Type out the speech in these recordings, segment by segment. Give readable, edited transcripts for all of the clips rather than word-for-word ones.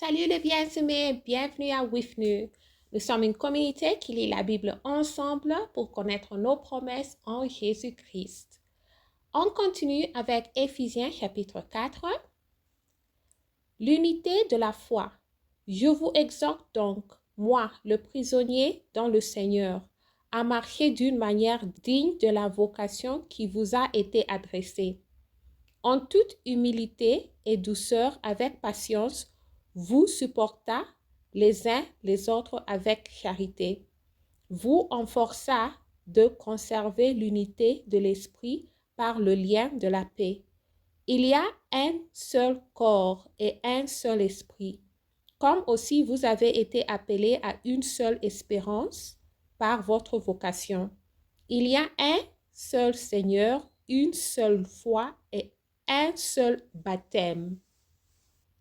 Salut les bien-aimés, bienvenue à WIFNU. Nous sommes une communauté qui lit la Bible ensemble pour connaître nos promesses en Jésus-Christ. On continue avec Éphésiens chapitre 4. L'unité de la foi. Je vous exhorte donc, moi, le prisonnier dans le Seigneur, à marcher d'une manière digne de la vocation qui vous a été adressée. En toute humilité et douceur, avec patience, vous supporta les uns les autres avec charité. Vous enforça de conserver l'unité de l'esprit par le lien de la paix. Il y a un seul corps et un seul esprit, comme aussi vous avez été appelés à une seule espérance par votre vocation. Il y a un seul Seigneur, une seule foi et un seul baptême.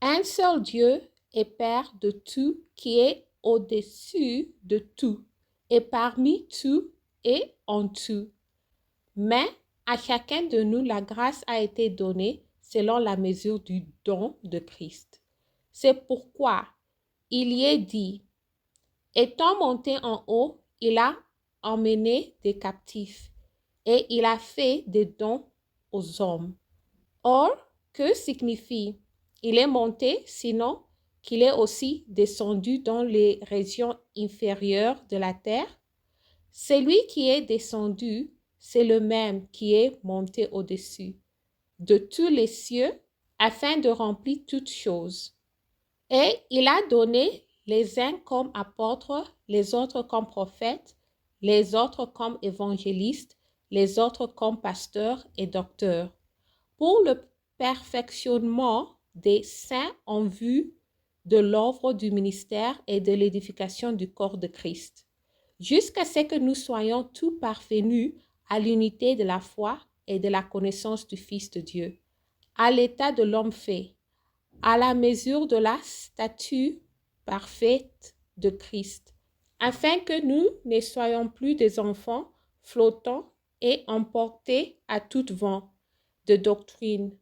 Un seul Dieu et Père de tout, qui est au-dessus de tout, et parmi tout et en tout. Mais à chacun de nous, la grâce a été donnée selon la mesure du don de Christ. C'est pourquoi il y est dit, étant monté en haut, il a emmené des captifs et il a fait des dons aux hommes. Or, que signifie il est monté, sinon qu'il est aussi descendu dans les régions inférieures de la terre? Celui qui est descendu, c'est le même qui est monté au-dessus de tous les cieux afin de remplir toutes choses. Et il a donné les uns comme apôtres, les autres comme prophètes, les autres comme évangélistes, les autres comme pasteurs et docteurs, pour le perfectionnement des saints en vue de l'œuvre du ministère et de l'édification du corps de Christ, jusqu'à ce que nous soyons tous parvenus à l'unité de la foi et de la connaissance du Fils de Dieu, à l'état de l'homme fait, à la mesure de la stature parfaite de Christ, afin que nous ne soyons plus des enfants flottants et emportés à tout vent de doctrine,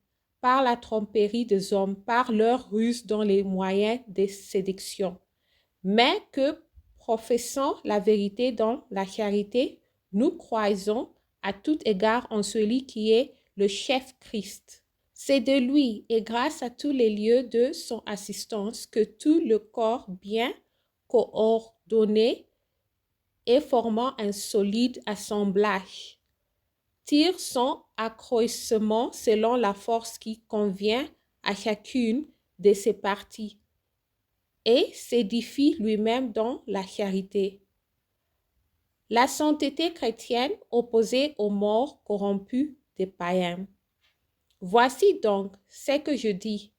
par la tromperie des hommes, par leur ruse dans les moyens de séduction, mais que, professant la vérité dans la charité, nous croyons à tout égard en celui qui est le chef Christ. C'est de lui et grâce à tous les lieux de son assistance que tout le corps bien coordonné et formant un solide assemblage tire son accroissement selon la force qui convient à chacune de ses parties et s'édifie lui-même dans la charité. La sainteté chrétienne opposée aux morts corrompues des païens. Voici donc ce que je dis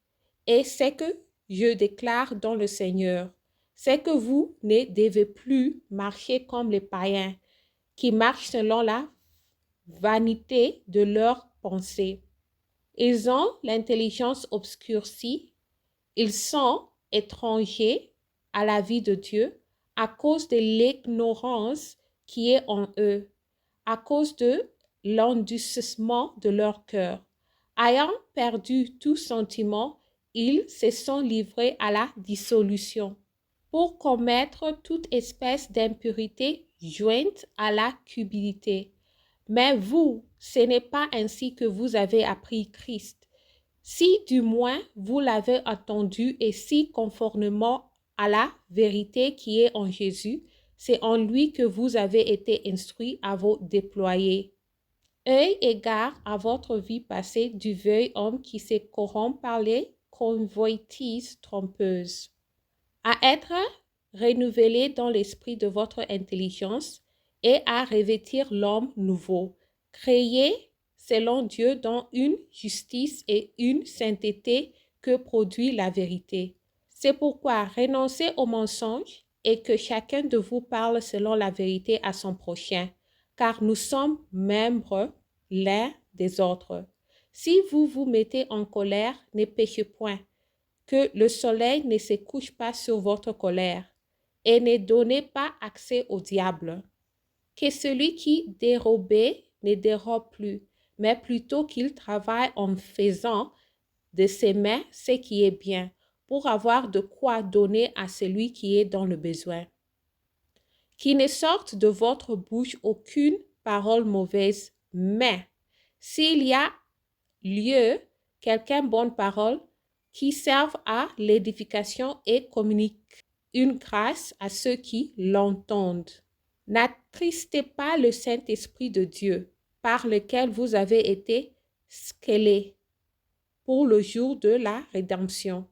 et ce que je déclare dans le Seigneur, c'est que vous ne devez plus marcher comme les païens qui marchent selon la vanité de leurs pensées. Ils ont l'intelligence obscurcie, ils sont étrangers à la vie de Dieu à cause de l'ignorance qui est en eux, à cause de l'endurcissement de leur cœur. Ayant perdu tout sentiment, ils se sont livrés à la dissolution pour commettre toute espèce d'impurité jointe à la cupidité. Mais vous, ce n'est pas ainsi que vous avez appris Christ. Si du moins vous l'avez entendu et si conformément à la vérité qui est en Jésus, c'est en lui que vous avez été instruits à vous déployer. Œil égard à votre vie passée du vieil homme qui se corrompt par les convoitises trompeuses, à être renouvelé dans l'esprit de votre intelligence et à revêtir l'homme nouveau, créé selon Dieu dans une justice et une sainteté que produit la vérité. C'est pourquoi renoncez au mensonge et que chacun de vous parle selon la vérité à son prochain, car nous sommes membres l'un des autres. Si vous vous mettez en colère, ne péchez point, que le soleil ne se couche pas sur votre colère, et ne donnez pas accès au diable. Que celui qui dérobait ne dérobe plus, mais plutôt qu'il travaille en faisant de ses mains ce qui est bien, pour avoir de quoi donner à celui qui est dans le besoin. Qu'il ne sorte de votre bouche aucune parole mauvaise, mais s'il y a lieu, quelques bonnes paroles qui servent à l'édification et communiquent une grâce à ceux qui l'entendent. N'attristez pas le Saint-Esprit de Dieu, par lequel vous avez été scellés pour le jour de la rédemption.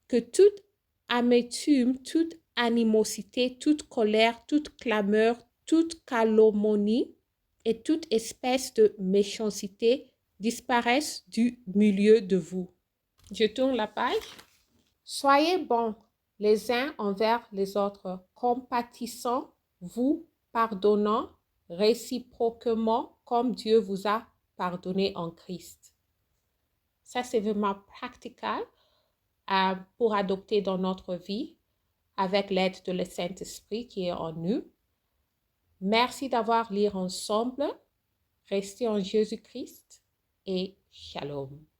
Que toute amertume, toute animosité, toute colère, toute clameur, toute calomnie et toute espèce de méchanceté disparaissent du milieu de vous. Je tourne la page. Soyez bons les uns envers les autres, compatissants, vous pardonnant réciproquement comme Dieu vous a pardonné en Christ. Ça, c'est vraiment practical pour adopter dans notre vie avec l'aide de le Saint-Esprit qui est en nous. Merci d'avoir lu ensemble. Restez en Jésus-Christ et shalom.